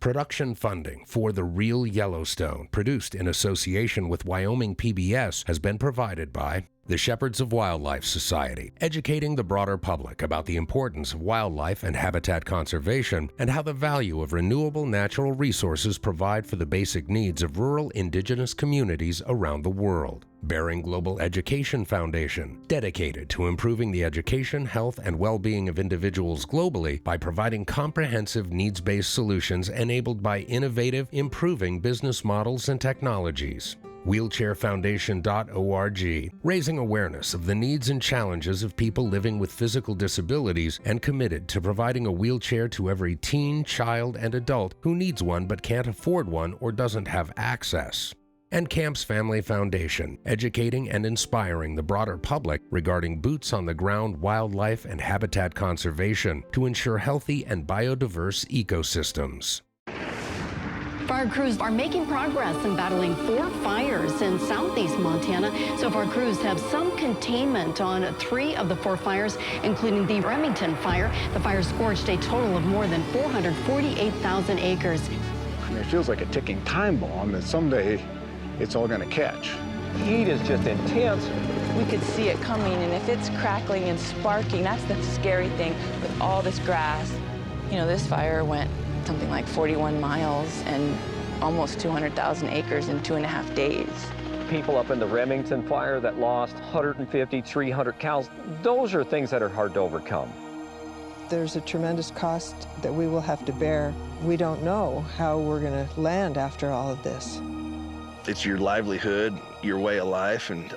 Production funding for The Real Yellowstone, produced in association with Wyoming PBS, has been provided by the Shepherds of Wildlife Society, educating the broader public about the importance of wildlife and habitat conservation and how the value of renewable natural resources provide for the basic needs of rural indigenous communities around the world. Bering Global Education Foundation, dedicated to improving the education, health, and well-being of individuals globally by providing comprehensive needs-based solutions enabled by innovative, improving business models and technologies. Wheelchairfoundation.org, raising awareness of the needs and challenges of people living with physical disabilities and committed to providing a wheelchair to every teen, child, and adult who needs one but can't afford one or doesn't have access. And Camp's Family Foundation, educating and inspiring the broader public regarding boots-on-the-ground wildlife and habitat conservation to ensure healthy and biodiverse ecosystems. Fire crews are making progress in battling 4 fires in southeast Montana. So far, crews have some containment on 3 of the 4 fires, including the Remington fire. The fire scorched a total of more than 448,000 acres. I mean, it feels like a ticking time bomb that someday it's all going to catch. The heat is just intense. We could see it coming, and if it's crackling and sparking, that's the scary thing with all this grass. You know, this fire went something like 41 miles and almost 200,000 acres in 2.5 days. People up in the Remington fire that lost 150, 300 cows, those are things that are hard to overcome. There's a tremendous cost that we will have to bear. We don't know how we're going to land after all of this. It's your livelihood, your way of life, and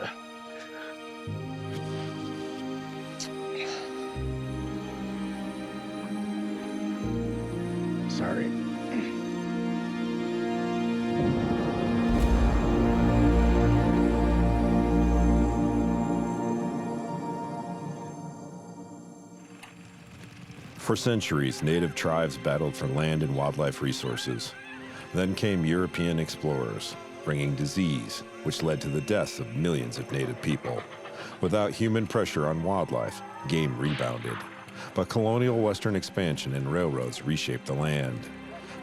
sorry. For centuries, native tribes battled for land and wildlife resources. Then came European explorers, bringing disease, which led to the deaths of millions of native people. Without human pressure on wildlife, game rebounded. But colonial Western expansion and railroads reshaped the land.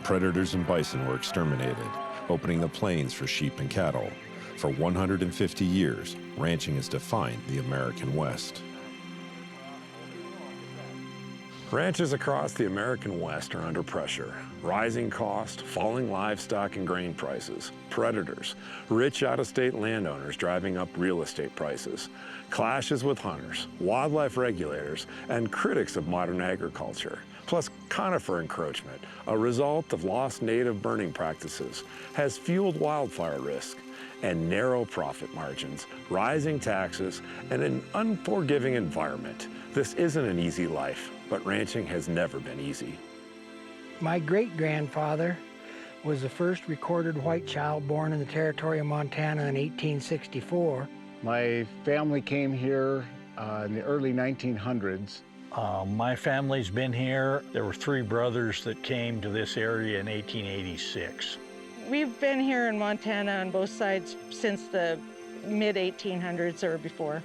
Predators and bison were exterminated, opening the plains for sheep and cattle. For 150 years, ranching has defined the American West. Ranches across the American West are under pressure. Rising cost, falling livestock and grain prices, predators, rich out-of-state landowners driving up real estate prices, clashes with hunters, wildlife regulators, and critics of modern agriculture, plus conifer encroachment, a result of lost native burning practices, has fueled wildfire risk and narrow profit margins, rising taxes, and an unforgiving environment. This isn't an easy life, but ranching has never been easy. My great-grandfather was the first recorded white child born in the territory of Montana in 1864. My family came here in the early 1900s. My family's been here. There were 3 brothers that came to this area in 1886. We've been here in Montana on both sides since the mid-1800s or before.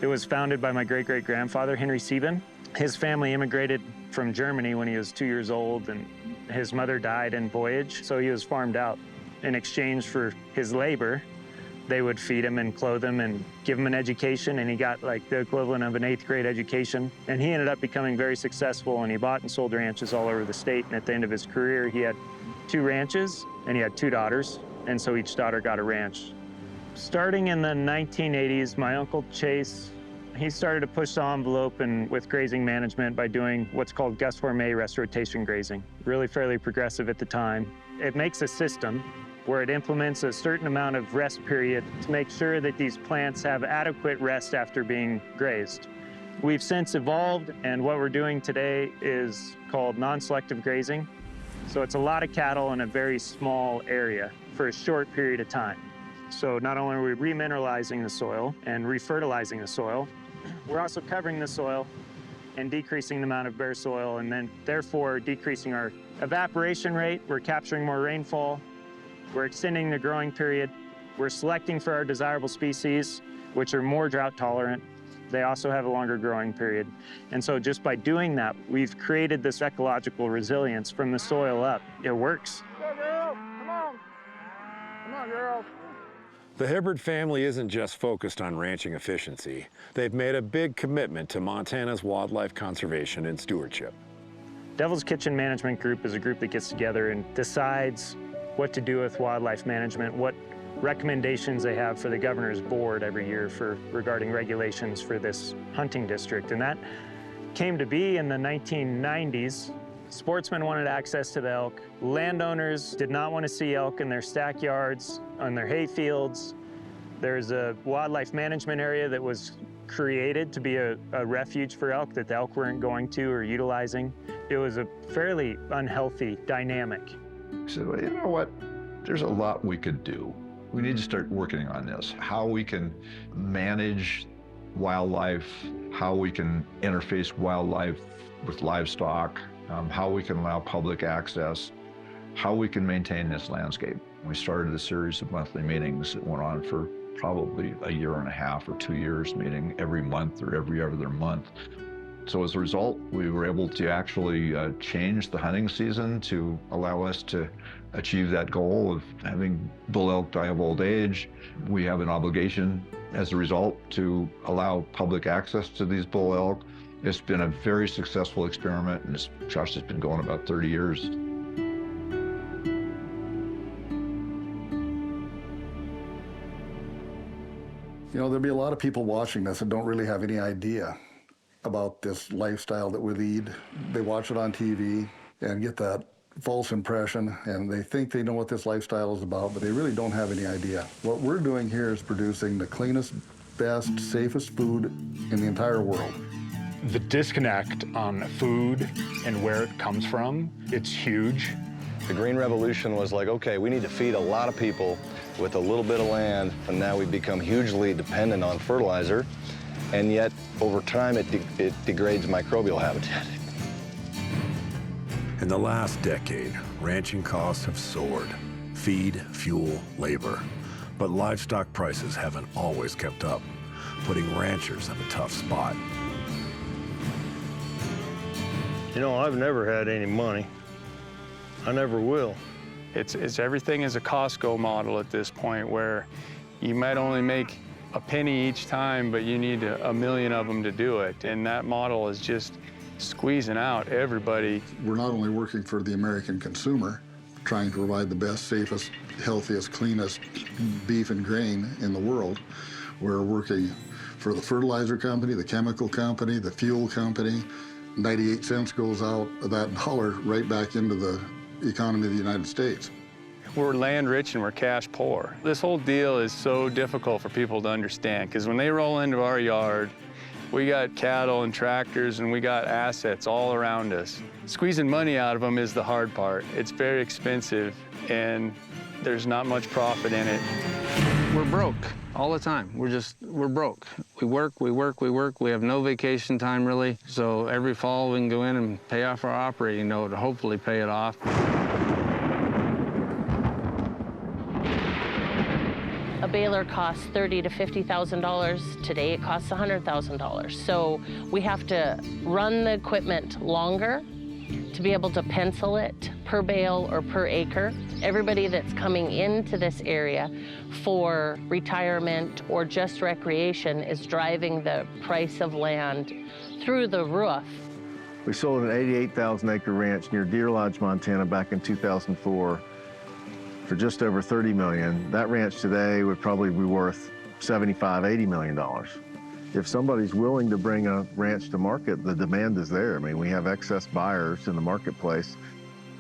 It was founded by my great-great-grandfather, Henry Sieben. His family immigrated from Germany when he was 2 years old, and his mother died in voyage, so he was farmed out. In exchange for his labor, they would feed him and clothe him and give him an education, and he got like the equivalent of an 8th grade education. And he ended up becoming very successful, and he bought and sold ranches all over the state. And at the end of his career, he had 2 ranches, and he had 2 daughters, and so each daughter got a ranch. Starting in the 1980s, my Uncle Chase, he started to push the envelope with grazing management by doing what's called Gus Gourmet rest rotation grazing. Really fairly progressive at the time. It makes a system where it implements a certain amount of rest period to make sure that these plants have adequate rest after being grazed. We've since evolved, and what we're doing today is called non-selective grazing. So it's a lot of cattle in a very small area for a short period of time. So not only are we remineralizing the soil and refertilizing the soil, we're also covering the soil and decreasing the amount of bare soil, and then therefore decreasing our evaporation rate. We're capturing more rainfall. We're extending the growing period. We're selecting for our desirable species, which are more drought tolerant. They also have a longer growing period. And so just by doing that, we've created this ecological resilience from the soil up. It works. Go, girl. Come on. Come on, girl. The Hibbert family isn't just focused on ranching efficiency. They've made a big commitment to Montana's wildlife conservation and stewardship. Devil's Kitchen Management Group is a group that gets together and decides what to do with wildlife management, what recommendations they have for the governor's board every year regarding regulations for this hunting district. And that came to be in the 1990s. Sportsmen wanted access to the elk. Landowners did not want to see elk in their stack yards, on their hay fields. There's a wildlife management area that was created to be a refuge for elk that the elk weren't going to or utilizing. It was a fairly unhealthy dynamic. I said, well, you know what? There's a lot we could do. We need to start working on this. How we can manage wildlife, how we can interface wildlife with livestock, how we can allow public access, how we can maintain this landscape. We started a series of monthly meetings that went on for probably a year and a half or 2 years, meeting every month or every other month. So as a result, we were able to actually change the hunting season to allow us to achieve that goal of having bull elk die of old age. We have an obligation as a result to allow public access to these bull elk. It's been a very successful experiment, and this trust has been going about 30 years. You know, there'll be a lot of people watching this that don't really have any idea about this lifestyle that we lead. They watch it on TV and get that false impression, and they think they know what this lifestyle is about, but they really don't have any idea. What we're doing here is producing the cleanest, best, safest food in the entire world. The disconnect on food and where it comes from, it's huge. The Green Revolution was like, okay, we need to feed a lot of people with a little bit of land, and now we become hugely dependent on fertilizer, and yet over time it degrades microbial habitat. In the last decade, ranching costs have soared. Feed, fuel, labor. But livestock prices haven't always kept up, putting ranchers in a tough spot. You know, I've never had any money. I never will. It's everything is a Costco model at this point, where you might only make a penny each time, but you need a million of them to do it. And that model is just squeezing out everybody. We're not only working for the American consumer, trying to provide the best, safest, healthiest, cleanest beef and grain in the world. We're working for the fertilizer company, the chemical company, the fuel company. 98 cents goes out of that dollar right back into the economy of the United States. We're land rich and we're cash poor. This whole deal is so difficult for people to understand, because when they roll into our yard, we got cattle and tractors and we got assets all around us. Squeezing money out of them is the hard part. It's very expensive and there's not much profit in it. We're broke all the time. We're broke. We work. We have no vacation time really. So every fall we can go in and pay off our operating note, or hopefully pay it off. A baler costs $30,000 to $50,000. Today it costs $100,000. So we have to run the equipment longer to be able to pencil it per bale or per acre. Everybody that's coming into this area for retirement or just recreation is driving the price of land through the roof. We sold an 88,000 acre ranch near Deer Lodge, Montana back in 2004 for just over $30 million. That ranch today would probably be worth $75, $80 million. If somebody's willing to bring a ranch to market, the demand is there. I mean, we have excess buyers in the marketplace.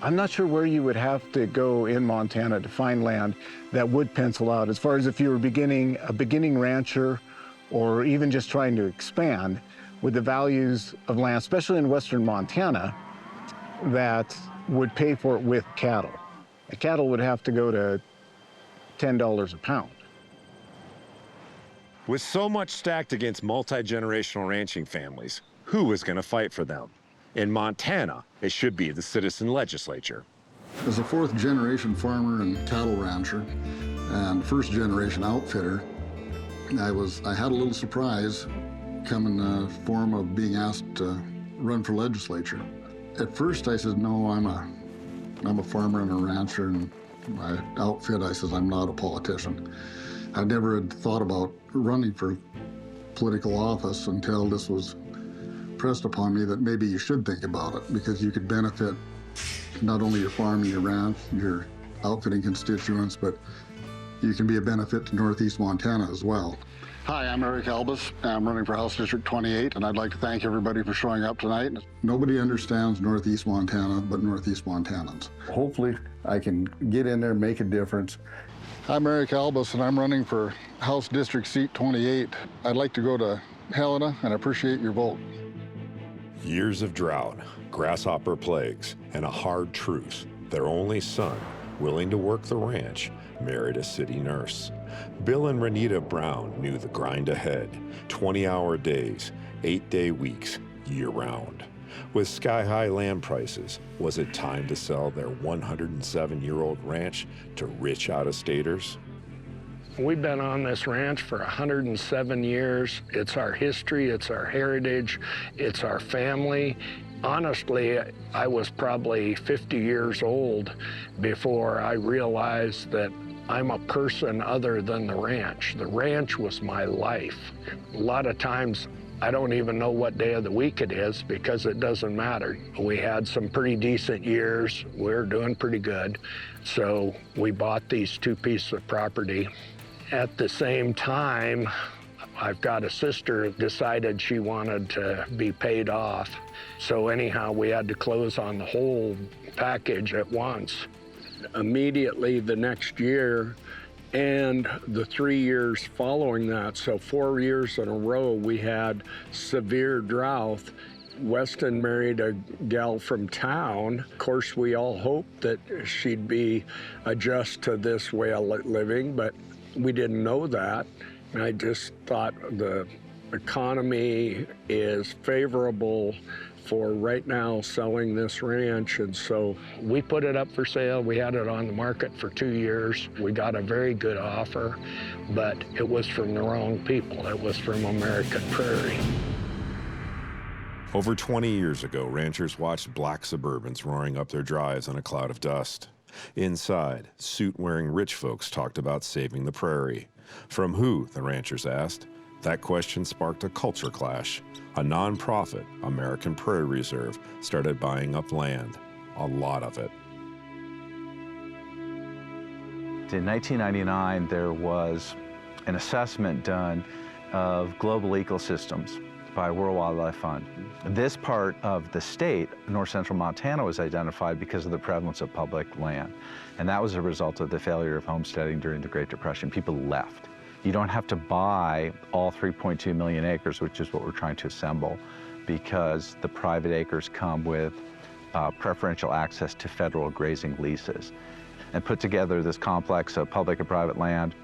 I'm not sure where you would have to go in Montana to find land that would pencil out. As far as if you were a beginning rancher, or even just trying to expand with the values of land, especially in western Montana, that would pay for it with cattle. The cattle would have to go to $10 a pound. With so much stacked against multi-generational ranching families, who is going to fight for them? In Montana, it should be the citizen legislature. As a fourth-generation farmer and cattle rancher and first-generation outfitter, I had a little surprise come in the form of being asked to run for legislature. At first I said, no, I'm a farmer and a rancher, and my outfit, I said, I'm not a politician. I never had thought about running for political office until this was pressed upon me that maybe you should think about it, because you could benefit not only your farm and your ranch, your outfitting constituents, but you can be a benefit to Northeast Montana as well. Hi, I'm Eric Albus. I'm running for House District 28, and I'd like to thank everybody for showing up tonight. Nobody understands Northeast Montana but Northeast Montanans. Hopefully, I can get in there, make a difference. I'm Eric Albus, and I'm running for House District Seat 28. I'd like to go to Helena, and I appreciate your vote. Years of drought, grasshopper plagues, and a hard truce. Their only son, willing to work the ranch, married a city nurse. Bill and Renita Brown knew the grind ahead. 20-hour days, 8-day weeks, year-round. With sky-high land prices, was it time to sell their 107-year-old ranch to rich out-of-staters? We've been on this ranch for 107 years. It's our history, it's our heritage, it's our family. Honestly, I was probably 50 years old before I realized that I'm a person other than the ranch. The ranch was my life. A lot of times, I don't even know what day of the week it is because it doesn't matter. We had some pretty decent years. We're doing pretty good. So we bought these 2 pieces of property. At the same time, I've got a sister who decided she wanted to be paid off. So anyhow, we had to close on the whole package at once. Immediately the next year and the 3 years following that, so 4 years in a row, we had severe drought. Weston married a gal from town. Of course, we all hoped that she'd be adjust to this way of living, but we didn't know that. And I just thought the economy is favorable for right now selling this ranch, and so we put it up for sale. We had it on the market for 2 years. We got a very good offer, but it was from the wrong people. It was from American Prairie. Over 20 years ago, ranchers watched black Suburbans roaring up their drives in a cloud of dust. Inside, suit-wearing rich folks talked about saving the prairie. From who, the ranchers asked. That question sparked a culture clash. A nonprofit, American Prairie Reserve, started buying up land, a lot of it. In 1999, there was an assessment done of global ecosystems by World Wildlife Fund. This part of the state, north central Montana, was identified because of the prevalence of public land. And that was a result of the failure of homesteading during the Great Depression. People left. You don't have to buy all 3.2 million acres, which is what we're trying to assemble, because the private acres come with preferential access to federal grazing leases. And put together this complex of public and private land,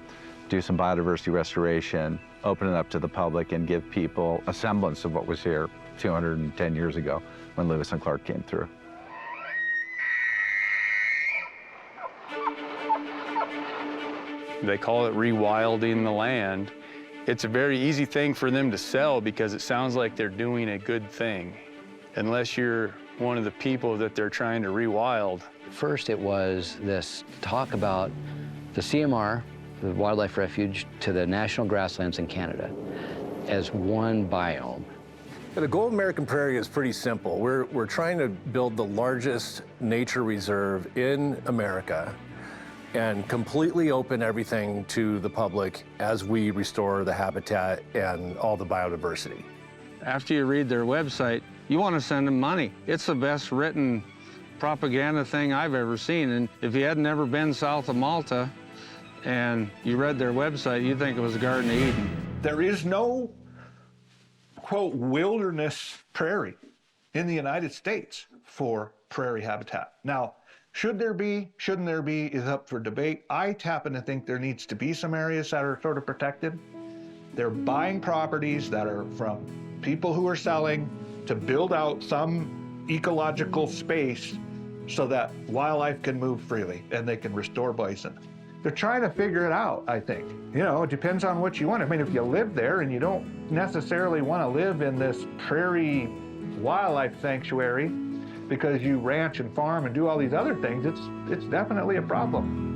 do some biodiversity restoration, open it up to the public, and give people a semblance of what was here 210 years ago when Lewis and Clark came through. They call it rewilding the land. It's a very easy thing for them to sell because it sounds like they're doing a good thing, unless you're one of the people that they're trying to rewild. First, it was this talk about the CMR, the Wildlife Refuge, to the national grasslands in Canada as one biome. The goal of American Prairie is pretty simple. We're trying to build the largest nature reserve in America and completely open everything to the public as we restore the habitat and all the biodiversity. After you read their website, you want to send them money. It's the best written propaganda thing I've ever seen. And if you had never been south of Malta and you read their website, you'd think it was the Garden of Eden. There is no, quote, wilderness prairie in the United States for prairie habitat. Now, should there be, shouldn't there be, is up for debate. I happen to think there needs to be some areas that are sort of protected. They're buying properties that are from people who are selling to build out some ecological space so that wildlife can move freely and they can restore bison. They're trying to figure it out, I think. You know, it depends on what you want. I mean, if you live there and you don't necessarily want to live in this prairie wildlife sanctuary because you ranch and farm and do all these other things, it's definitely a problem.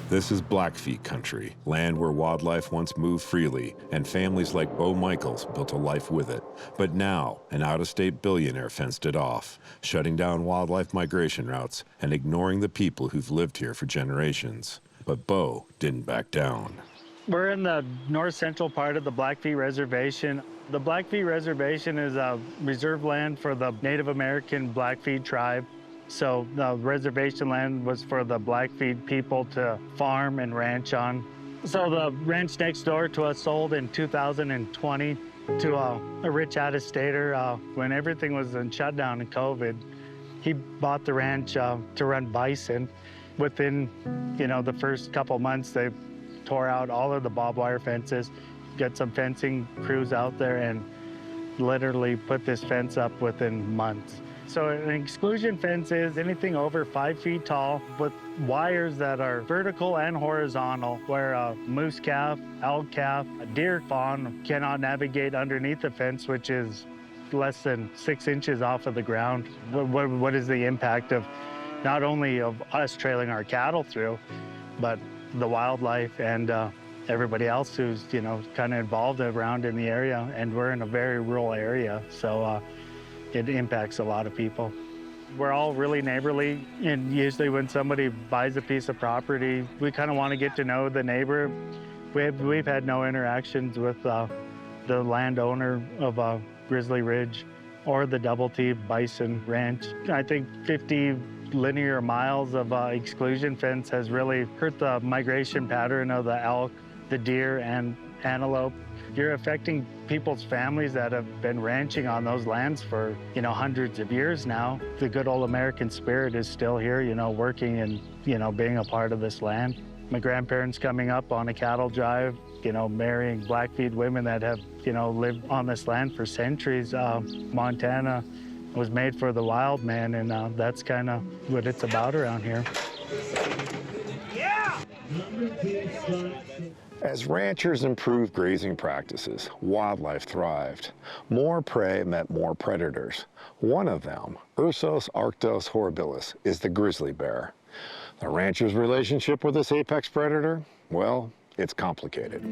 This is Blackfeet country, land where wildlife once moved freely, and families like Bo Michaels built a life with it. But now, an out-of-state billionaire fenced it off, shutting down wildlife migration routes and ignoring the people who've lived here for generations. But Bo didn't back down. We're in the north central part of the Blackfeet Reservation. The Blackfeet Reservation is a reserve land for the Native American Blackfeet tribe. So the reservation land was for the Blackfeet people to farm and ranch on. So the ranch next door to us sold in 2020 to a rich out-of-stater. When everything was in shutdown in COVID, he bought the ranch to run bison. Within, the first couple months, they tore out all of the barbed wire fences, got some fencing crews out there, and literally put this fence up within months. So an exclusion fence is anything over 5 feet tall with wires that are vertical and horizontal, where a moose calf, elk calf, a deer fawn cannot navigate underneath the fence, which is less than 6 inches off of the ground. What is the impact of not only of us trailing our cattle through, but the wildlife and everybody else who's, kind of involved around in the area. And we're in a very rural area, so it impacts a lot of people. We're all really neighborly, and usually when somebody buys a piece of property, we kind of want to get to know the neighbor. We've had no interactions with the landowner of Grizzly Ridge or the Double T Bison Ranch. I think 50 linear miles of exclusion fence has really hurt the migration pattern of the elk, the deer, and antelope. You're affecting people's families that have been ranching on those lands for, hundreds of years now. The good old American spirit is still here, working and, being a part of this land. My grandparents coming up on a cattle drive, marrying Blackfeet women that have, lived on this land for centuries. Montana was made for the wild man, and that's kind of what it's about around here. Yeah! As ranchers improved grazing practices, wildlife thrived. More prey meant more predators. One of them, Ursus arctos horribilis, is the grizzly bear. The rancher's relationship with this apex predator? Well, it's complicated.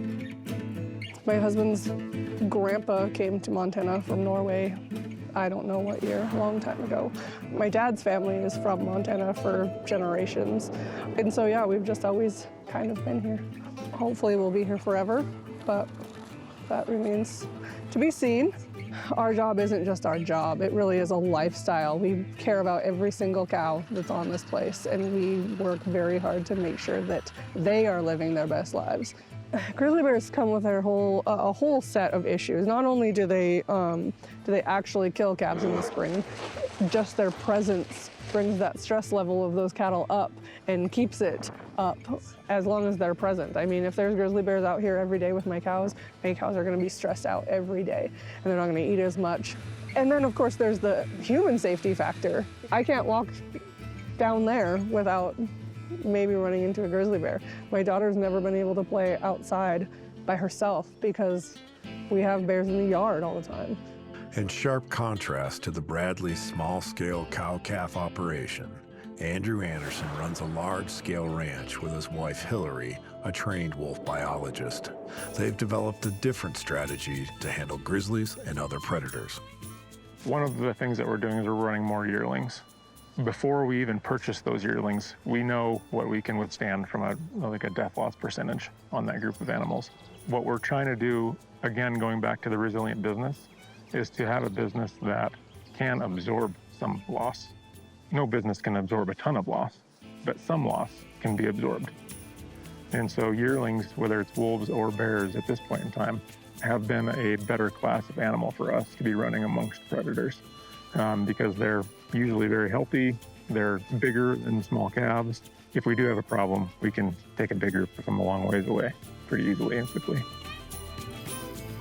My husband's grandpa came to Montana from Norway, I don't know what year, a long time ago. My dad's family is from Montana for generations. And so, yeah, we've just always kind of been here. Hopefully we'll be here forever, but that remains to be seen. Our job isn't just our job, it really is a lifestyle. We care about every single cow that's on this place, and we work very hard to make sure that they are living their best lives. Grizzly bears come with a whole set of issues. Not only do they actually kill calves in the spring, just their presence brings that stress level of those cattle up and keeps it up as long as they're present. I mean, if there's grizzly bears out here every day with my cows are going to be stressed out every day, and they're not going to eat as much. And then, of course, there's the human safety factor. I can't walk down there without maybe running into a grizzly bear. My daughter's never been able to play outside by herself because we have bears in the yard all the time. In sharp contrast to the Bradley small-scale cow-calf operation, Andrew Anderson runs a large-scale ranch with his wife Hillary, a trained wolf biologist. They've developed a different strategy to handle grizzlies and other predators. One of the things that we're doing is we're running more yearlings. Before we even purchase those yearlings, we know what we can withstand from a death loss percentage on that group of animals. What we're trying to do, again, going back to the resilient business, is to have a business that can absorb some loss. No business can absorb a ton of loss, but some loss can be absorbed. And so yearlings, whether it's wolves or bears at this point in time, have been a better class of animal for us to be running amongst predators because they're usually very healthy, they're bigger than small calves. If we do have a problem, we can take a bigger from a long ways away pretty easily and quickly.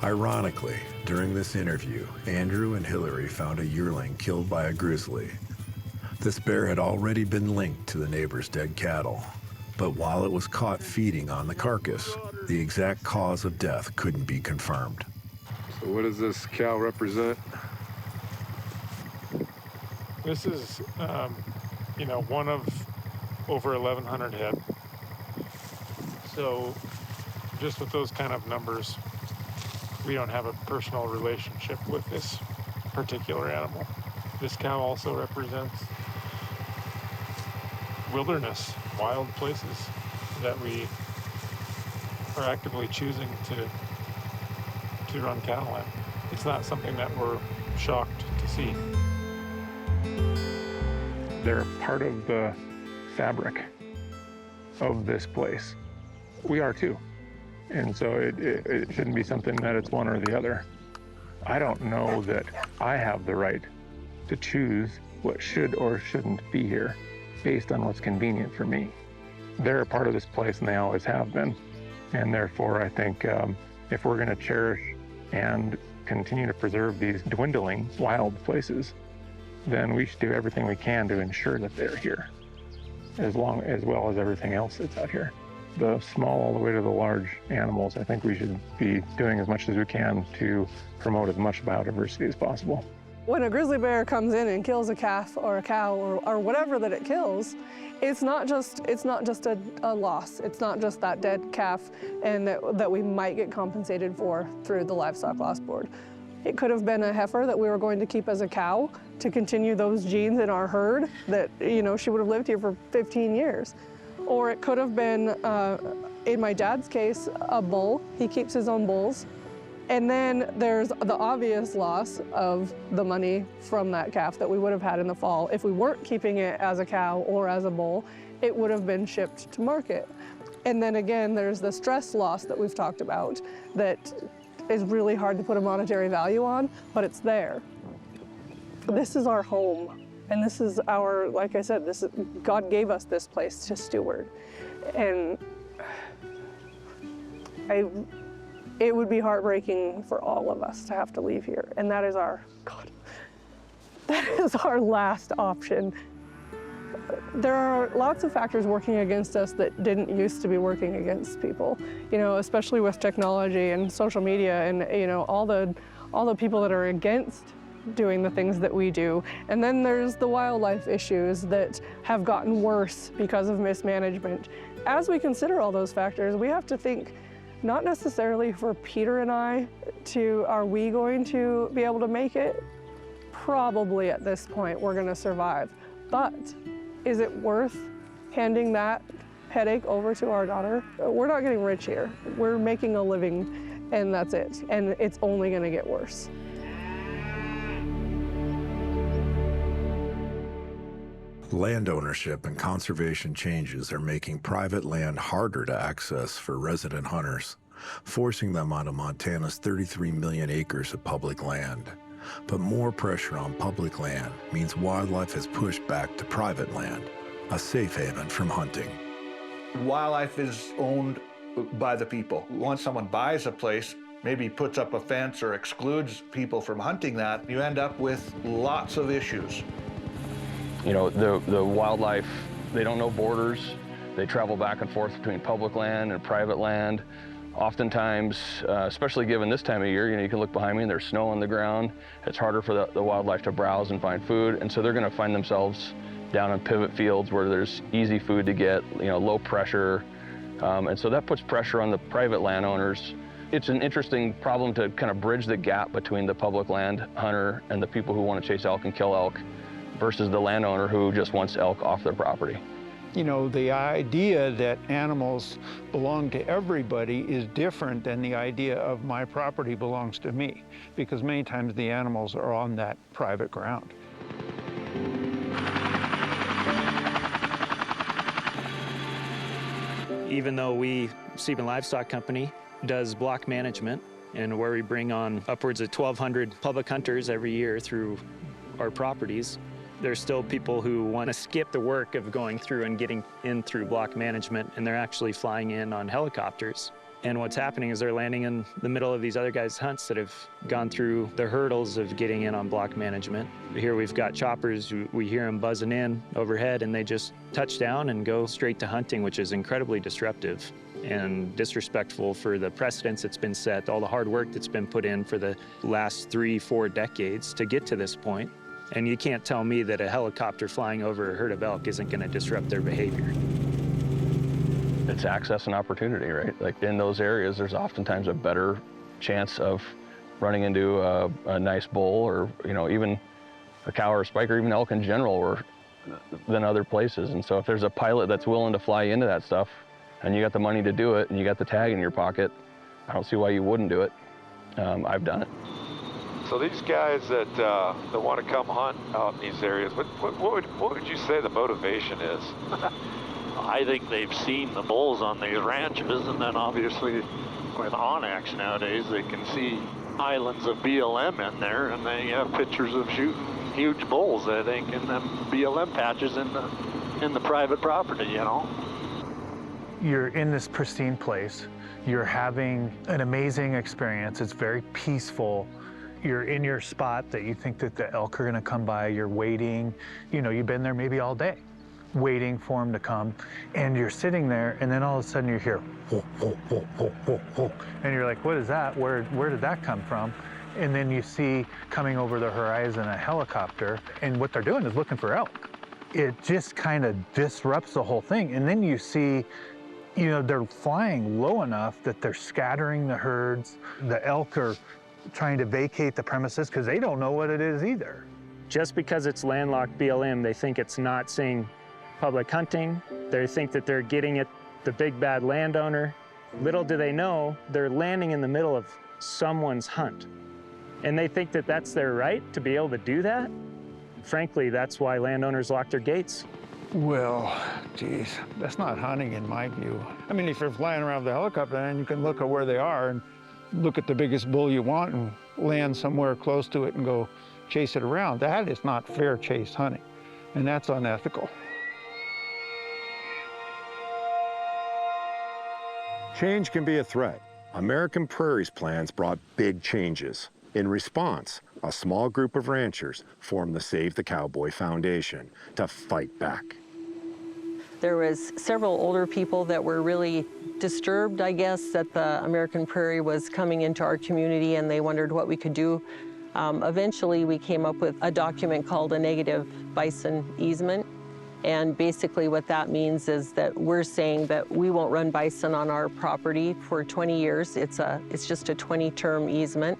Ironically, during this interview, Andrew and Hillary found a yearling killed by a grizzly. This bear had already been linked to the neighbor's dead cattle. But while it was caught feeding on the carcass, the exact cause of death couldn't be confirmed. So what does this cow represent? This is, one of over 1,100 head. So just with those kind of numbers, we don't have a personal relationship with this particular animal. This cow also represents wilderness, wild places that we are actively choosing to run cattle in. It's not something that we're shocked to see. They're part of the fabric of this place. We are too. And so it shouldn't be something that it's one or the other. I don't know that I have the right to choose what should or shouldn't be here based on what's convenient for me. They're a part of this place and they always have been. And therefore, I think if we're going to cherish and continue to preserve these dwindling wild places, then we should do everything we can to ensure that they're here, as well as everything else that's out here. The small all the way to the large animals, I think we should be doing as much as we can to promote as much biodiversity as possible. When a grizzly bear comes in and kills a calf or a cow or whatever that it kills, it's not just a loss. It's not just that dead calf and that we might get compensated for through the livestock loss board. It could have been a heifer that we were going to keep as a cow to continue those genes in our herd that, she would have lived here for 15 years. Or it could have been, in my dad's case, a bull. He keeps his own bulls. And then there's the obvious loss of the money from that calf that we would have had in the fall. If we weren't keeping it as a cow or as a bull, it would have been shipped to market. And then again, there's the stress loss that we've talked about that is really hard to put a monetary value on, but it's there. This is our home. And this is our, like I said, God gave us this place to steward. And it would be heartbreaking for all of us to have to leave here. And that is our last option. There are lots of factors working against us that didn't used to be working against people, especially with technology and social media and, all the people that are against doing the things that we do. And then there's the wildlife issues that have gotten worse because of mismanagement. As we consider all those factors, we have to think not necessarily for Peter and I are we going to be able to make it? Probably at this point we're going to survive. But is it worth handing that headache over to our daughter? We're not getting rich here. We're making a living and that's it. And it's only going to get worse. Land ownership and conservation changes are making private land harder to access for resident hunters, forcing them onto Montana's 33 million acres of public land. But more pressure on public land means wildlife has pushed back to private land, a safe haven from hunting. Wildlife is owned by the people. Once someone buys a place, maybe puts up a fence or excludes people from hunting that, you end up with lots of issues. The wildlife, they don't know borders. They travel back and forth between public land and private land. Oftentimes, especially given this time of year, you can look behind me and there's snow on the ground. It's harder for the wildlife to browse and find food. And so they're going to find themselves down in pivot fields where there's easy food to get, low pressure. And so that puts pressure on the private landowners. It's an interesting problem to kind of bridge the gap between the public land hunter and the people who want to chase elk and kill elk versus the landowner who just wants elk off their property. The idea that animals belong to everybody is different than the idea of my property belongs to me, because many times the animals are on that private ground. Even though Stephen Livestock Company does block management, and where we bring on upwards of 1,200 public hunters every year through our properties, there's still people who want to skip the work of going through and getting in through block management, and they're actually flying in on helicopters And what's happening is they're landing in the middle of these other guys' hunts that have gone through the hurdles of getting in on block management. Here we've got choppers, we hear them buzzing in overhead, and they just touch down and go straight to hunting, which is incredibly disruptive and disrespectful for the precedents that's been set, all the hard work that's been put in for the last 3-4 decades to get to this point. And you can't tell me that a helicopter flying over a herd of elk isn't going to disrupt their behavior. It's access and opportunity, right? Like in those areas, there's oftentimes a better chance of running into a nice bull or, you know, even a cow or a spike or even elk in general than other places. And so if there's a pilot that's willing to fly into that stuff and you got the money to do it and you got the tag in your pocket, I don't see why you wouldn't do it. I've done it. So these guys that want to come hunt out in these areas, what would you say the motivation is? I think they've seen the bulls on these ranches, and then obviously with Onyx nowadays, they can see islands of BLM in there, and they have pictures of shooting huge bulls, I think, in them BLM patches in the private property, you know. You're in this pristine place. You're having an amazing experience. It's very peaceful. You're in your spot that you think that the elk are gonna come by. You're waiting. You know, you've been there maybe all day, waiting for them to come, and you're sitting there, and then all of a sudden you hear, whoa, whoa, whoa, whoa, whoa, whoa. And you're like, what is that? Where did that come from? And then you see coming over the horizon a helicopter, and what they're doing is looking for elk. It just kind of disrupts the whole thing. And then you see, you know, they're flying low enough that they're scattering the herds. The elk are trying to vacate the premises because they don't know what it is either. Just because it's landlocked BLM, they think it's not seeing public hunting. They think that they're getting at the big bad landowner. Little do they know, they're landing in the middle of someone's hunt. And they think that that's their right to be able to do that. Frankly, that's why landowners lock their gates. Well, geez, that's not hunting in my view. I mean, if you're flying around with a helicopter, then you can look at where they are and look at the biggest bull you want and land somewhere close to it and go chase it around. That is not fair chase hunting, and that's unethical. Change can be a threat. American Prairie's plans brought big changes. In response, a small group of ranchers formed the Save the Cowboy Foundation to fight back. There was several older people that were really disturbed, I guess, that the American Prairie was coming into our community, and they wondered what we could do. Eventually, we came up with a document called a negative bison easement. And basically what that means is that we're saying that we won't run bison on our property for 20 years. It's just a 20-term easement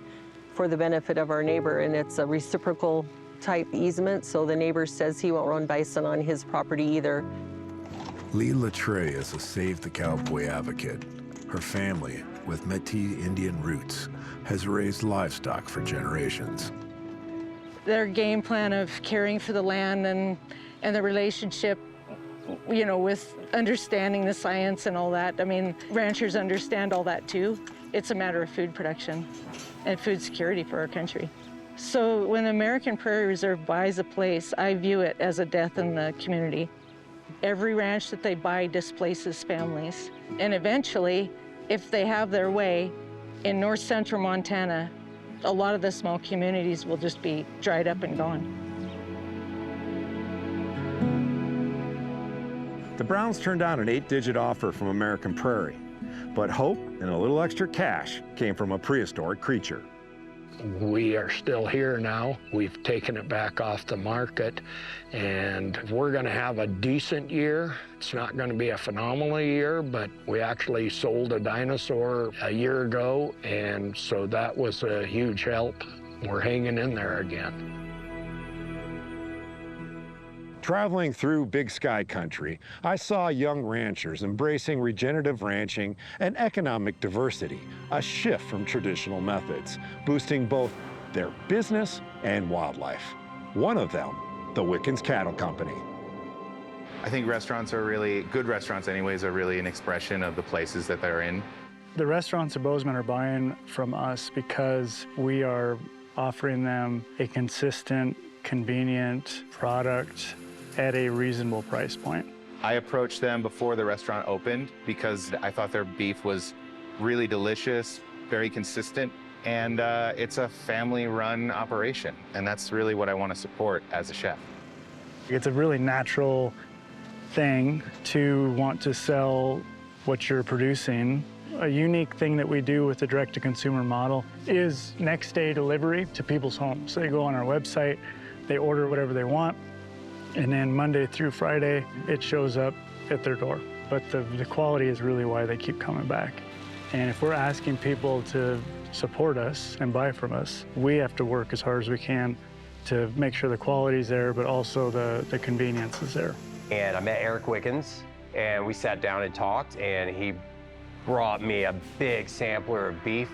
for the benefit of our neighbor, and it's a reciprocal type easement, so the neighbor says he won't run bison on his property either. Lee Latre is a Save the Cowboy advocate. Her family, with Métis Indian roots, has raised livestock for generations. Their game plan of caring for the land and the relationship, you know, with understanding the science and all that. I mean, ranchers understand all that too. It's a matter of food production and food security for our country. So when the American Prairie Reserve buys a place, I view it as a death in the community. Every ranch that they buy displaces families. And eventually, if they have their way, in north central Montana, a lot of the small communities will just be dried up and gone. The Browns turned down an 8-digit offer from American Prairie, but hope and a little extra cash came from a prehistoric creature. We are still here now. We've taken it back off the market, and we're going to have a decent year. It's not going to be a phenomenal year, but we actually sold a dinosaur a year ago, and so that was a huge help. We're hanging in there again. Traveling through Big Sky country, I saw young ranchers embracing regenerative ranching and economic diversity, a shift from traditional methods, boosting both their business and wildlife. One of them, the Wickens Cattle Company. I think restaurants are really, good restaurants anyways, are really an expression of the places that they're in. The restaurants of Bozeman are buying from us because we are offering them a consistent, convenient product at a reasonable price point. I approached them before the restaurant opened because I thought their beef was really delicious, very consistent, and it's a family-run operation. And that's really what I want to support as a chef. It's a really natural thing to want to sell what you're producing. A unique thing that we do with the direct-to-consumer model is next-day delivery to people's homes. They go on our website, they order whatever they want, and then Monday through Friday, it shows up at their door. But the quality is really why they keep coming back. And if we're asking people to support us and buy from us, we have to work as hard as we can to make sure the quality's there, but also the convenience is there. And I met Eric Wickens, and we sat down and talked, and he brought me a big sampler of beef,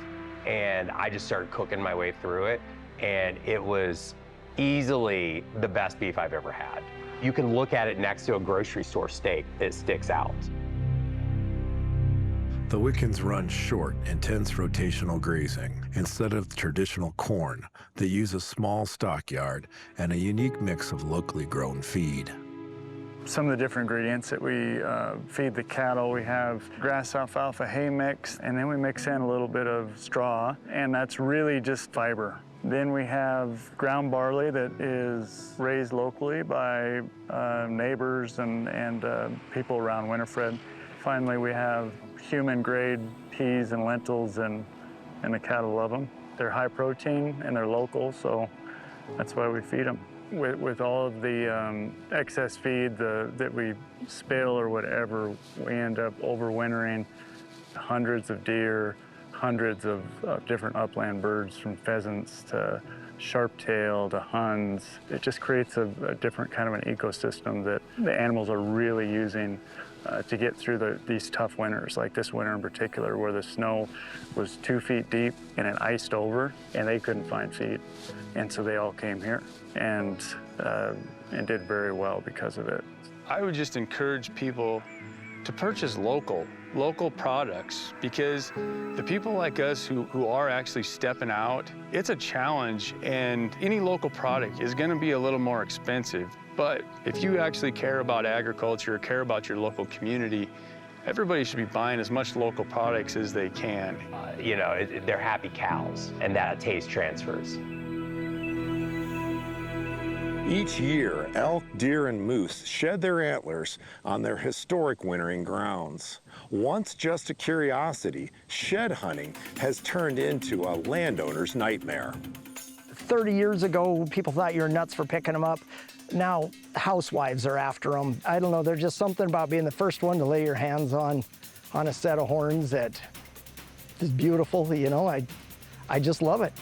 and I just started cooking my way through it, and it was easily the best beef I've ever had. You can look at it next to a grocery store steak, it sticks out. The Wickens run short, intense rotational grazing instead of the traditional corn. They use a small stockyard and a unique mix of locally grown feed. Some of the different ingredients that we feed the cattle, we have grass alfalfa hay mix, and then we mix in a little bit of straw, and that's really just fiber. Then we have ground barley that is raised locally by neighbors and people around Winifred. Finally, we have human-grade peas and lentils, and the cattle love them. They're high protein and they're local, so that's why we feed them. With all of the excess feed that we spill or whatever, we end up overwintering hundreds of deer, hundreds of different upland birds, from pheasants to sharp-tail to huns. It just creates a different kind of an ecosystem that the animals are really using to get through these tough winters, like this winter in particular, where the snow was 2 feet deep and it iced over, and they couldn't find feed. And so they all came here and did very well because of it. I would just encourage people to purchase local products, because the people like us who are actually stepping out, it's a challenge, and any local product is going to be a little more expensive. But if you actually care about agriculture, care about your local community, everybody should be buying as much local products as they can. You know, they're happy cows, and that taste transfers. Each year, elk, deer, and moose shed their antlers on their historic wintering grounds. Once just a curiosity, shed hunting has turned into a landowner's nightmare. 30 years ago, people thought you were nuts for picking them up. Now, housewives are after them. I don't know, there's just something about being the first one to lay your hands on a set of horns that is beautiful, you know. I just love it.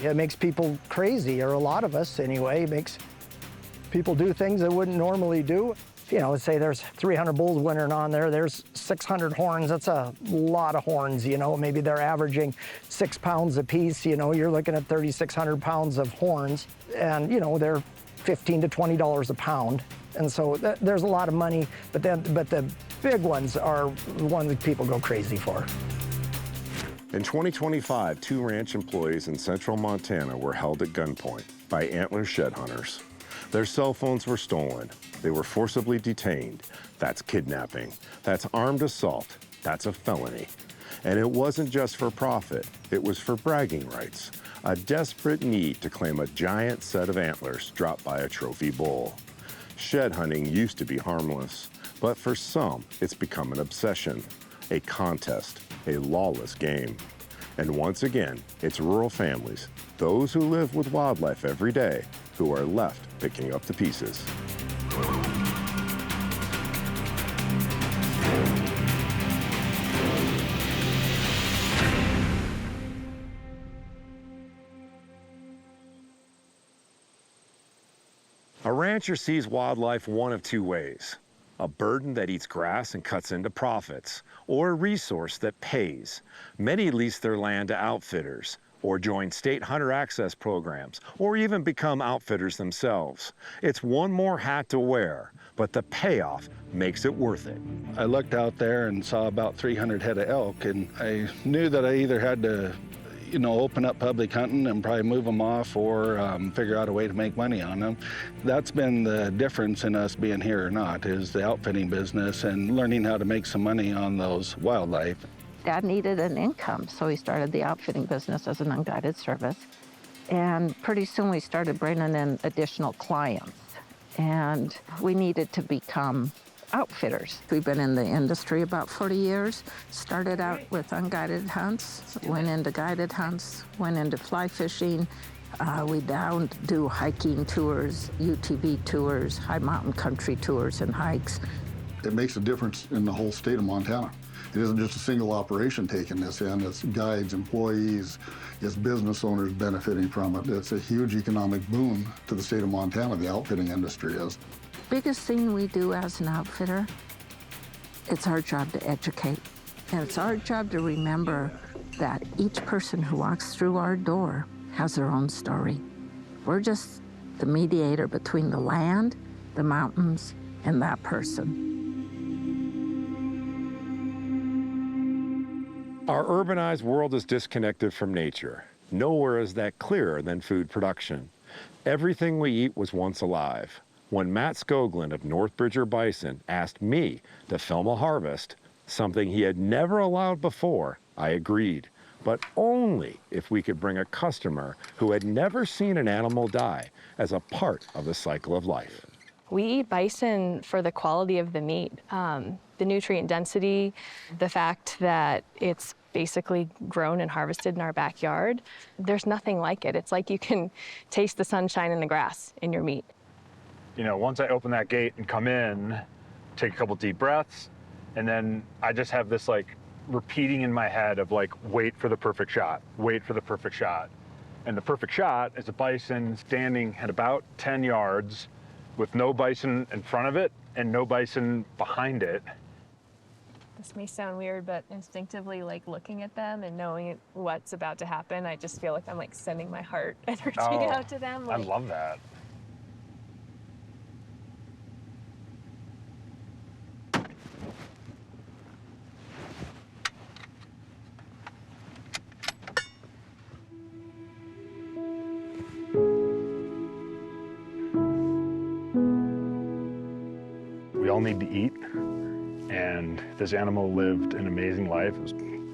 It makes people crazy, or a lot of us anyway. It makes people do things they wouldn't normally do. You know, say there's 300 bulls wintering on there, there's 600 horns. That's a lot of horns, you know. Maybe they're averaging 6 pounds a piece, you know. You're looking at 3,600 pounds of horns, and, you know, they're $15 to $20 a pound. And so there's a lot of money, but the big ones are the ones that people go crazy for. In 2025, 2 ranch employees in central Montana were held at gunpoint by antler shed hunters. Their cell phones were stolen. They were forcibly detained. That's kidnapping. That's armed assault. That's a felony. And it wasn't just for profit. It was for bragging rights, a desperate need to claim a giant set of antlers dropped by a trophy bull. Shed hunting used to be harmless, but for some, it's become an obsession, a contest, a lawless game. And once again, it's rural families, those who live with wildlife every day, who are left picking up the pieces. A rancher sees wildlife one of 2 ways: a burden that eats grass and cuts into profits, or a resource that pays. Many lease their land to outfitters, or join state hunter access programs, or even become outfitters themselves. It's one more hat to wear, but the payoff makes it worth it. I looked out there and saw about 300 head of elk, and I knew that I either had to, you know, open up public hunting and probably move them off, or figure out a way to make money on them. That's been the difference in us being here or not, is the outfitting business and learning how to make some money on those wildlife. Dad needed an income, so he started the outfitting business as an unguided service. And pretty soon we started bringing in additional clients, and we needed to become outfitters. We've been in the industry about 40 years. Started out with unguided hunts, went into guided hunts, went into fly fishing. We now do hiking tours, UTV tours, high mountain country tours and hikes. It makes a difference in the whole state of Montana. It isn't just a single operation taking this in. It's guides, employees, it's business owners benefiting from it. It's a huge economic boon to the state of Montana, the outfitting industry is. Biggest thing we do as an outfitter, it's our job to educate. And it's our job to remember that each person who walks through our door has their own story. We're just the mediator between the land, the mountains, and that person. Our urbanized world is disconnected from nature. Nowhere is that clearer than food production. Everything we eat was once alive. When Matt Skoglund of North Bridger Bison asked me to film a harvest, something he had never allowed before, I agreed, but only if we could bring a customer who had never seen an animal die as a part of the cycle of life. We eat bison for the quality of the meat, the nutrient density, the fact that it's basically grown and harvested in our backyard. There's nothing like it. It's like you can taste the sunshine and the grass in your meat. You know, once I open that gate and come in, take a couple deep breaths, and then I just have this like repeating in my head of like, wait for the perfect shot, wait for the perfect shot. And the perfect shot is a bison standing at about 10 yards with no bison in front of it and no bison behind it. This may sound weird, but instinctively, like looking at them and knowing what's about to happen, I just feel like I'm like sending my heart and reaching out to them. Like, I love that. We all need to eat, and this animal lived an amazing life. It was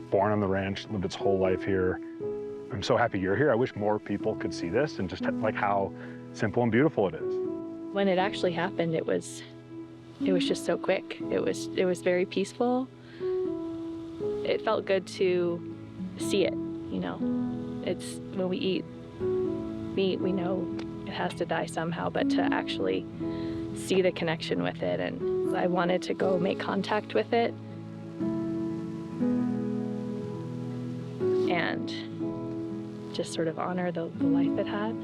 born on the ranch, lived its whole life here. I'm so happy you're here. I wish more people could see this and just like how simple and beautiful it is. When it actually happened, it was just so quick. It was very peaceful. It felt good to see it, you know. It's when we eat meat, we know it has to die somehow, but to actually see the connection with it, and I wanted to go make contact with it and just sort of honor the life it had.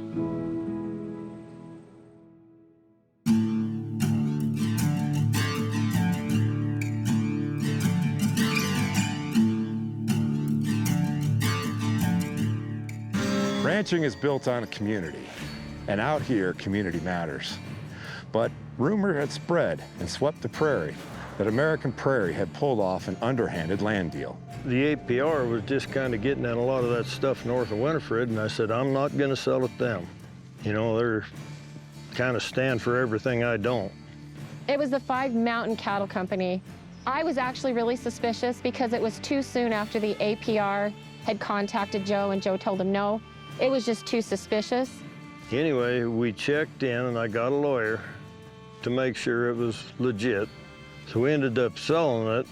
Ranching is built on a community, and out here, community matters. But rumor had spread and swept the prairie that American Prairie had pulled off an underhanded land deal. The APR was just kind of getting at a lot of that stuff north of Winifred, and I said, I'm not going to sell it them. You know, they're kind of stand for everything I don't. It was the Five Mountain Cattle Company. I was actually really suspicious because it was too soon after the APR had contacted Joe, and Joe told him no. It was just too suspicious. Anyway, we checked in, and I got a lawyer to make sure it was legit. So we ended up selling it,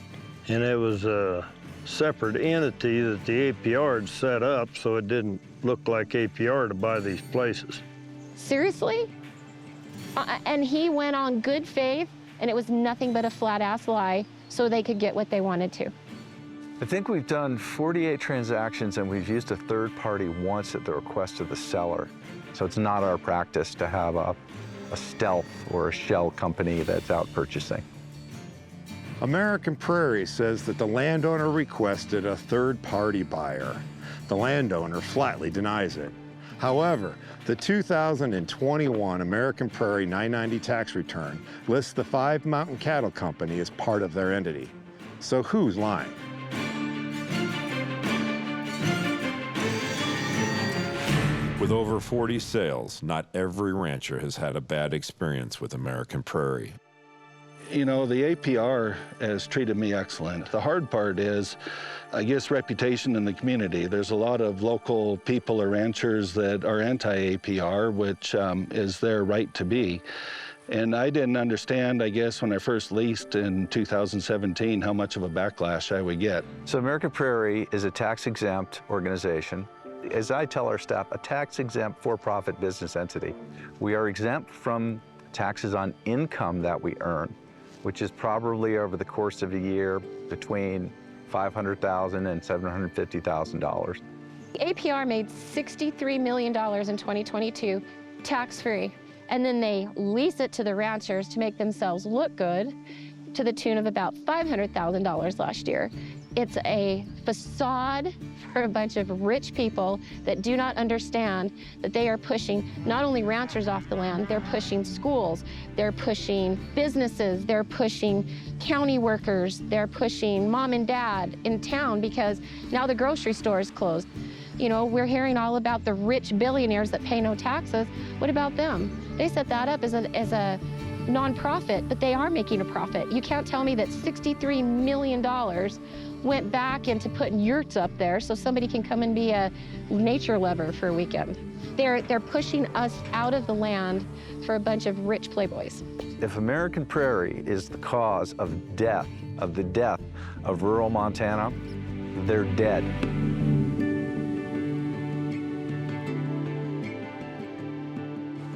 and it was a separate entity that the APR had set up, so it didn't look like APR to buy these places. Seriously? And he went on good faith, and it was nothing but a flat-ass lie so they could get what they wanted to. I think we've done 48 transactions, and we've used a third party once at the request of the seller. So it's not our practice to have a stealth or a shell company that's out purchasing. American Prairie says that the landowner requested a third-party buyer. The landowner flatly denies it. However, the 2021 American Prairie 990 tax return lists the Five Mountain Cattle Company as part of their entity. So who's lying? With over 40 sales, not every rancher has had a bad experience with American Prairie. You know, the APR has treated me excellent. The hard part is, I guess, reputation in the community. There's a lot of local people or ranchers that are anti-APR, which is their right to be. And I didn't understand, I guess, when I first leased in 2017, how much of a backlash I would get. So American Prairie is a tax-exempt organization. As I tell our staff, a tax-exempt for-profit business entity. We are exempt from taxes on income that we earn, which is probably over the course of a year between $500,000 and $750,000. APR made $63 million in 2022, tax-free, and then they lease it to the ranchers to make themselves look good to the tune of about $500,000 last year. It's a facade for a bunch of rich people that do not understand that they are pushing not only ranchers off the land, they're pushing schools, they're pushing businesses, they're pushing county workers, they're pushing mom and dad in town because now the grocery store is closed. You know, we're hearing all about the rich billionaires that pay no taxes. What about them? They set that up as a nonprofit, but they are making a profit. You can't tell me that $63 million went back into putting yurts up there so somebody can come and be a nature lover for a weekend. They're pushing us out of the land for a bunch of rich playboys. If American Prairie is the cause of the death of rural Montana, they're dead.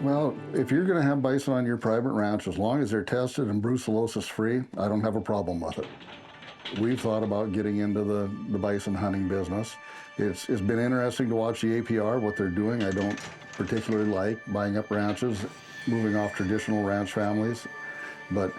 Well, if you're going to have bison on your private ranch, as long as they're tested and brucellosis free, I don't have a problem with it. We've thought about getting into the bison hunting business. It's been interesting to watch the APR, what they're doing. I don't particularly like buying up ranches, moving off traditional ranch families, but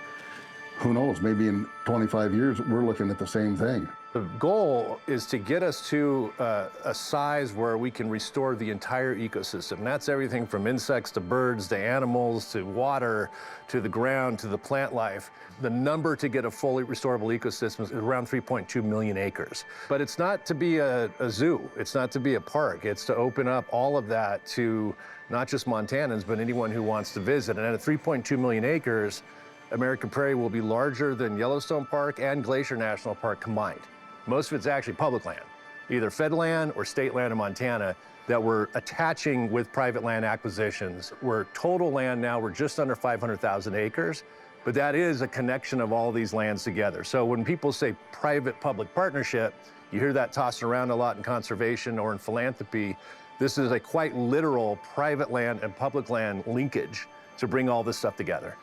who knows, maybe in 25 years, we're looking at the same thing. The goal is to get us to a size where we can restore the entire ecosystem. That's everything from insects to birds to animals to water to the ground to the plant life. The number to get a fully restorable ecosystem is around 3.2 million acres. But it's not to be a zoo. It's not to be a park. It's to open up all of that to not just Montanans, but anyone who wants to visit. And at 3.2 million acres, American Prairie will be larger than Yellowstone Park and Glacier National Park combined. Most of it's actually public land, either fed land or state land in Montana that we're attaching with private land acquisitions. We're total land now, we're just under 500,000 acres, but that is a connection of all these lands together. So when people say private-public partnership, you hear that tossed around a lot in conservation or in philanthropy. This is a quite literal private land and public land linkage to bring all this stuff together.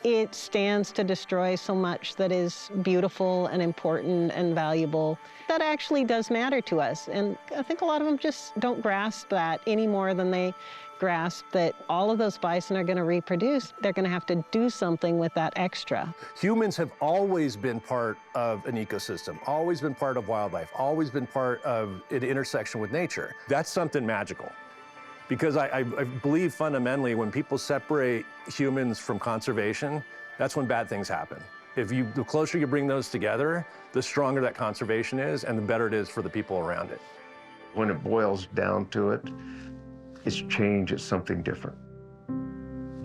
It stands to destroy so much that is beautiful and important and valuable. That actually does matter to us. And I think a lot of them just don't grasp that any more than they grasp that all of those bison are going to reproduce. They're going to have to do something with that extra. Humans have always been part of an ecosystem, always been part of wildlife, always been part of an intersection with nature. That's something magical. Because I believe fundamentally when people separate humans from conservation, that's when bad things happen. The closer you bring those together, the stronger that conservation is and the better it is for the people around it. When it boils down to it, it's change, it's something different.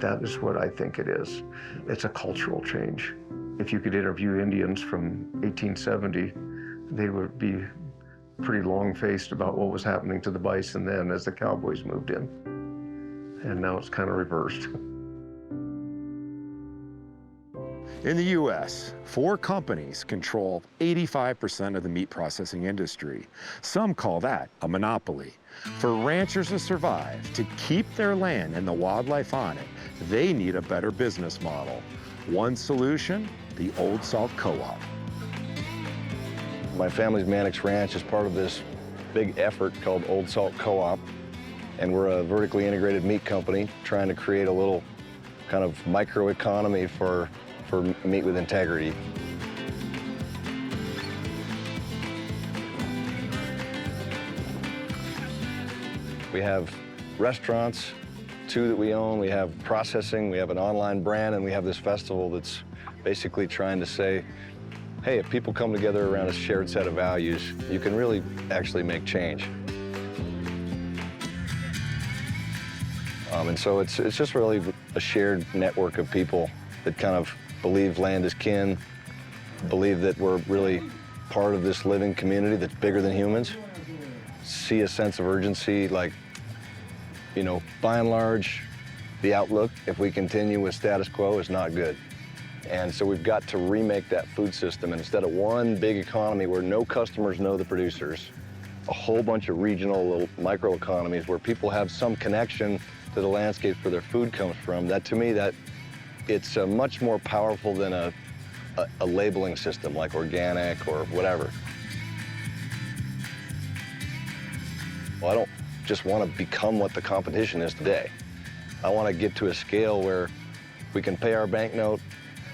That is what I think it is. It's a cultural change. If you could interview Indians from 1870, they would be pretty long-faced about what was happening to the bison then as the cowboys moved in. And now it's kind of reversed. In the U.S., 4 companies control 85% of the meat processing industry. Some call that a monopoly. For ranchers to survive, to keep their land and the wildlife on it, they need a better business model. One solution, the Old Salt Co-op. My family's Mannix Ranch is part of this big effort called Old Salt Co-op, and we're a vertically integrated meat company trying to create a little kind of microeconomy for meat with integrity. We have restaurants, 2 that we own, we have processing, we have an online brand, and we have this festival that's basically trying to say, hey, if people come together around a shared set of values, you can really actually make change. And so it's just really a shared network of people that kind of believe land is kin, believe that we're really part of this living community that's bigger than humans, see a sense of urgency, like, you know, by and large, the outlook, if we continue with status quo, is not good. And so we've got to remake that food system, and instead of one big economy where no customers know the producers, a whole bunch of regional little microeconomies where people have some connection to the landscapes where their food comes from. That, to me, that it's much more powerful than a labeling system like organic or whatever. Well, I don't just want to become what the competition is today. I want to get to a scale where we can pay our banknote,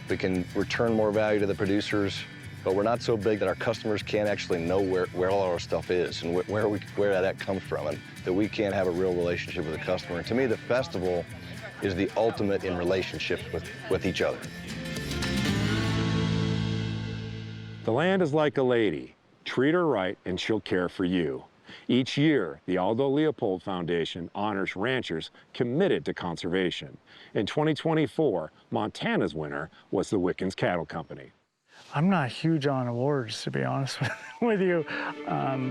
we can return more value to the producers, but we're not so big that our customers can't actually know where all our stuff is and where that comes from, and that we can't have a real relationship with the customer. And to me, the festival is the ultimate in relationships with each other. The land is like a lady. Treat her right and she'll care for you. Each year, the Aldo Leopold Foundation honors ranchers committed to conservation. In 2024, Montana's winner was the Wickens Cattle Company. I'm not huge on awards, to be honest with you.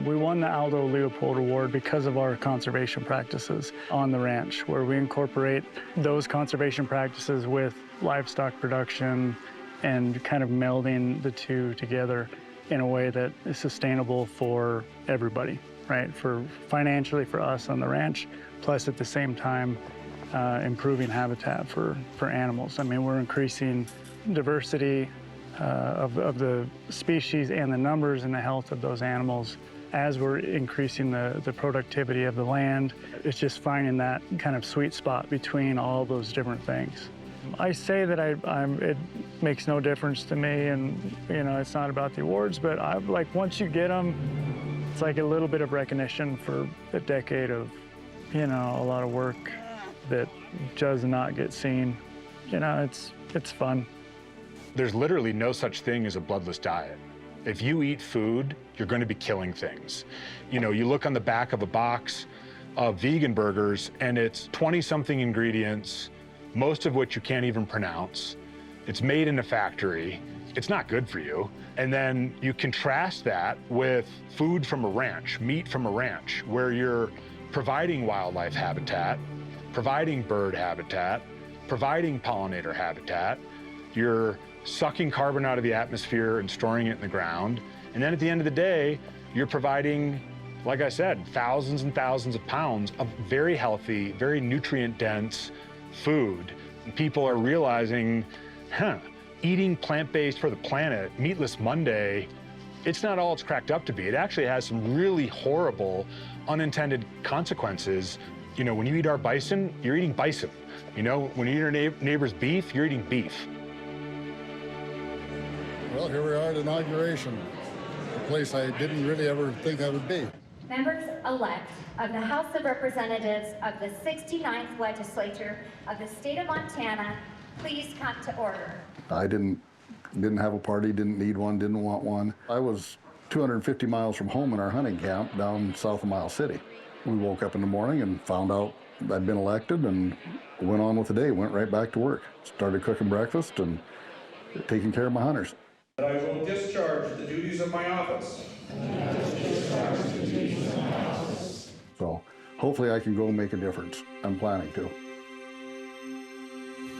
We won the Aldo Leopold Award because of our conservation practices on the ranch, where we incorporate those conservation practices with livestock production and kind of melding the two together in a way that is sustainable for everybody, right? For financially for us on the ranch, plus at the same time improving habitat for animals. I mean, we're increasing diversity of the species and the numbers and the health of those animals as we're increasing the productivity of the land. It's just finding that kind of sweet spot between all those different things. I say that it makes no difference to me, and you know, it's not about the awards, but like once you get them, it's like a little bit of recognition for a decade of, you know, a lot of work that does not get seen. You know, it's fun. There's literally no such thing as a bloodless diet. If you eat food, you're going to be killing things. You know, you look on the back of a box of vegan burgers and it's 20-something ingredients, most of which you can't even pronounce. It's made in a factory. It's not good for you. And then you contrast that with food from a ranch, meat from a ranch, where you're providing wildlife habitat, providing bird habitat, providing pollinator habitat. You're sucking carbon out of the atmosphere and storing it in the ground. And then at the end of the day, you're providing, like I said, thousands and thousands of pounds of very healthy, very nutrient-dense food. And people are realizing, eating plant-based for the planet, Meatless Monday, it's not all it's cracked up to be. It actually has some really horrible unintended consequences. You know, when you eat our bison, you're eating bison. You know, when you eat your neighbor's beef, you're eating beef. Well, here we are at inauguration, a place I didn't really ever think I would be. Members-elect of the House of Representatives of the 69th Legislature of the state of Montana, please come to order. I didn't have a party, didn't need one, didn't want one. I was 250 miles from home in our hunting camp down south of Miles City. We woke up in the morning and found out I'd been elected and went on with the day, went right back to work. Started cooking breakfast and taking care of my hunters. That I will discharge the duties of my office. So hopefully I can go make a difference. I'm planning to.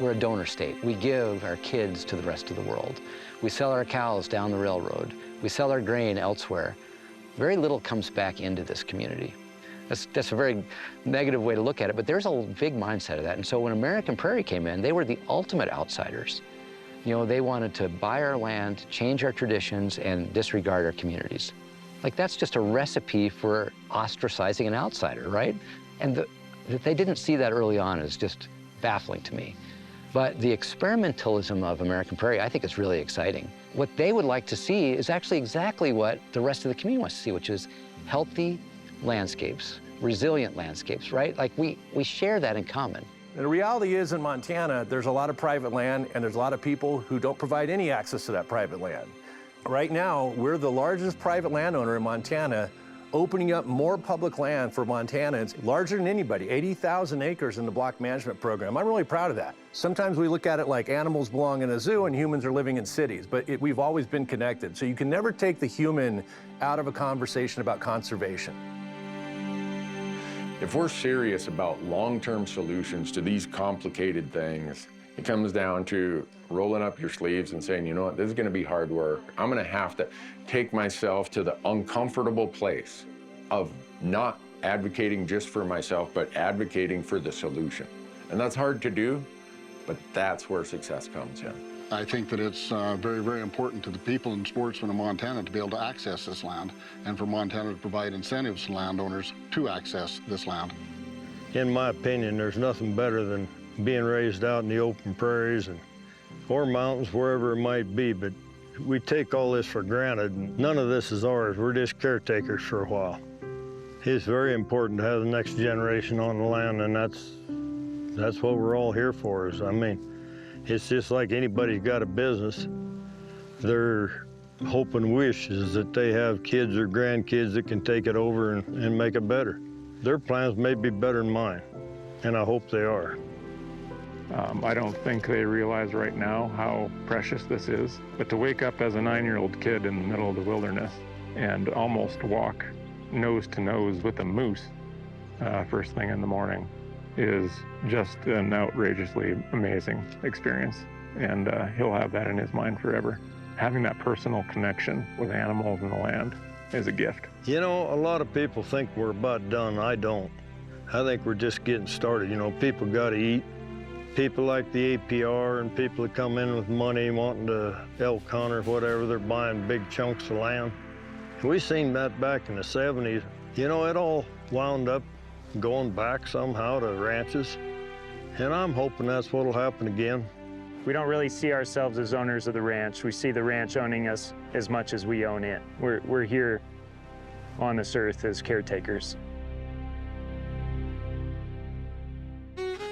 We're a donor state. We give our kids to the rest of the world. We sell our cows down the railroad. We sell our grain elsewhere. Very little comes back into this community. That's a very negative way to look at it, but there's a big mindset of that. And so when American Prairie came in, they were the ultimate outsiders. You know, they wanted to buy our land, change our traditions, and disregard our communities. Like, that's just a recipe for ostracizing an outsider, right? And that they didn't see that early on is just baffling to me. But the experimentalism of American Prairie, I think, is really exciting. What they would like to see is actually exactly what the rest of the community wants to see, which is healthy landscapes, resilient landscapes, right? Like, we share that in common. And the reality is, in Montana, there's a lot of private land, and there's a lot of people who don't provide any access to that private land. Right now, we're the largest private landowner in Montana opening up more public land for Montanans, larger than anybody, 80,000 acres in the block management program. I'm really proud of that. Sometimes we look at it like animals belong in a zoo and humans are living in cities, but we've always been connected. So you can never take the human out of a conversation about conservation. If we're serious about long-term solutions to these complicated things, it comes down to rolling up your sleeves and saying, you know what, this is gonna be hard work. I'm gonna have to take myself to the uncomfortable place of not advocating just for myself, but advocating for the solution. And that's hard to do, but that's where success comes in. I think that it's very, very important to the people and sportsmen of Montana to be able to access this land, and for Montana to provide incentives to landowners to access this land. In my opinion, there's nothing better than being raised out in the open prairies or mountains, wherever it might be, but we take all this for granted. None of this is ours. We're just caretakers for a while. It's very important to have the next generation on the land, and that's what we're all here for. It's just like anybody's got a business. Their hope and wish is that they have kids or grandkids that can take it over and make it better. Their plans may be better than mine, and I hope they are. I don't think they realize right now how precious this is, but to wake up as a 9-year-old kid in the middle of the wilderness and almost walk nose to nose with a moose first thing in the morning is just an outrageously amazing experience, and he'll have that in his mind forever. Having that personal connection with animals and the land is a gift. You know, a lot of people think we're about done. I don't. I think we're just getting started. You know, people got to eat. People like the APR and people that come in with money wanting to elk hunt or whatever, they're buying big chunks of land. We seen that back in the 70s. You know, it all wound up going back somehow to ranches, and I'm hoping that's what'll happen again. We don't really see ourselves as owners of the ranch. We see the ranch owning us as much as we own it. We're here on this earth as caretakers.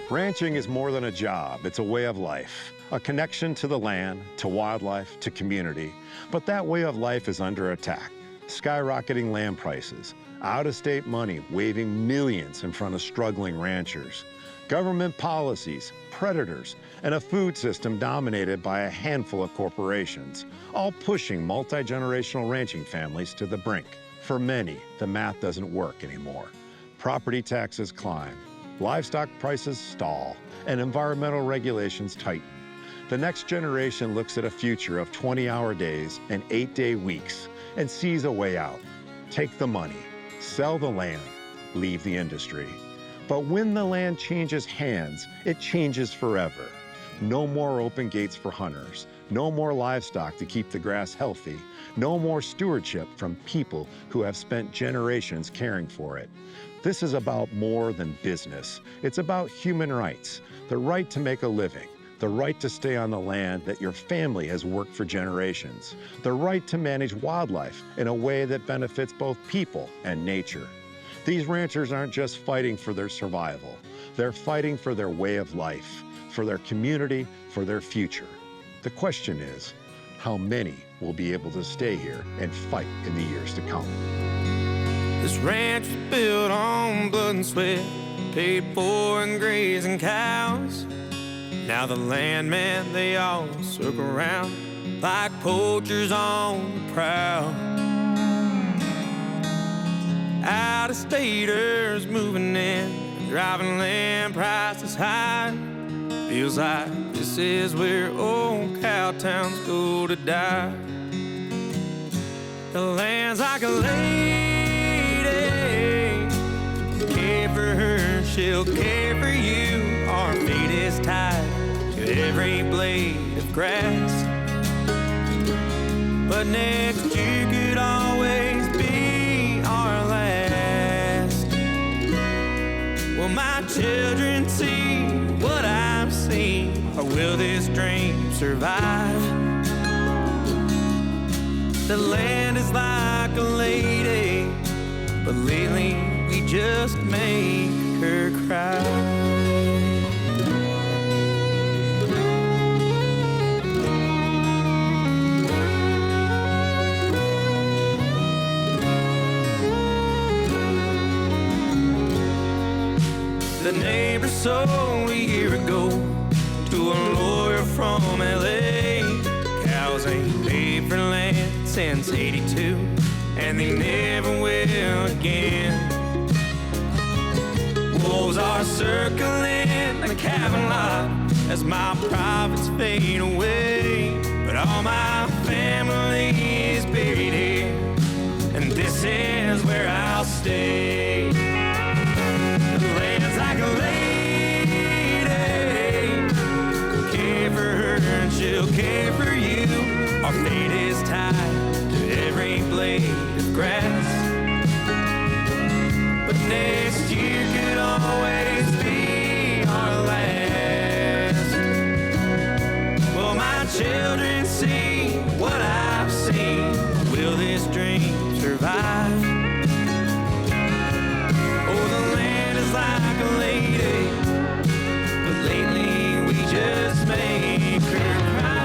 Ranching is more than a job, it's a way of life, a connection to the land, to wildlife, to community. But that way of life is under attack. Skyrocketing land prices, out-of-state money waving millions in front of struggling ranchers, government policies, predators, and a food system dominated by a handful of corporations, all pushing multi-generational ranching families to the brink. For many, the math doesn't work anymore. Property taxes climb, livestock prices stall, and environmental regulations tighten. The next generation looks at a future of 20-hour days and 8-day weeks and sees a way out. Take the money, sell the land, leave the industry. But when the land changes hands, it changes forever. No more open gates for hunters, no more livestock to keep the grass healthy, no more stewardship from people who have spent generations caring for it. This is about more than business. It's about human rights, the right to make a living, the right to stay on the land that your family has worked for generations, the right to manage wildlife in a way that benefits both people and nature. These ranchers aren't just fighting for their survival. They're fighting for their way of life, for their community, for their future. The question is, how many will be able to stay here and fight in the years to come? This ranch was built on blood and sweat, paid for in grazing cows. Now the landmen, they all circle around like poachers on the prowl. Out-of-staters moving in, driving land prices high. Feels like this is where old cow towns go to die. The land's like a lady, care for her, she'll care for you. Our fate is tied to every blade of grass, but next year could always be our last. Will my children see what I've seen, or will this dream survive? The land is like a lady, but lately we just make her cry. the neighbor sold a year ago to a lawyer from LA. Cows ain't paid for land since '82, and they never will again. Wolves are circling the cabin lot as my profits fade away, but all my family is buried here, and this is where I'll stay. The land's like a lady, care for her and she'll care for you. Our fate is tied to every blade of grass, but next year could always be our last. Will my children see what I've seen? Will this dream survive? Oh, the land is like a lady, but lately we just make her cry.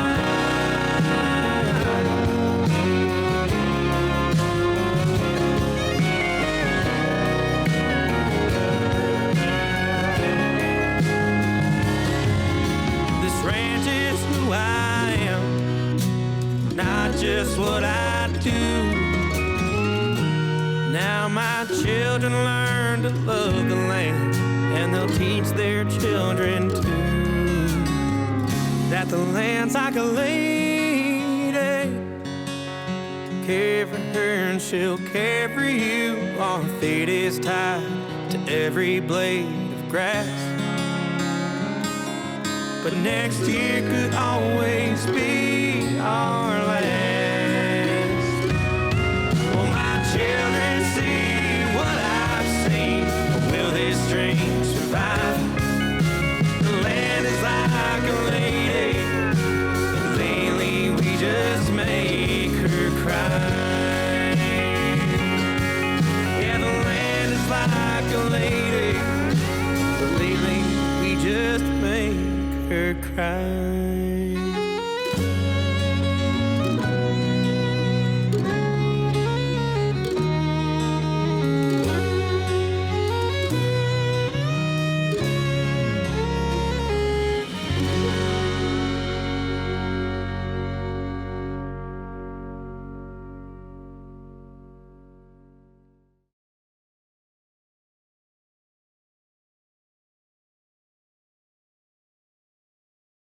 I am, not just what I do. Now my children learn to love the land, and they'll teach their children too, that the land's like a lady, care for her and she'll care for you. Our fate is tied to every blade of grass, but next year could always be our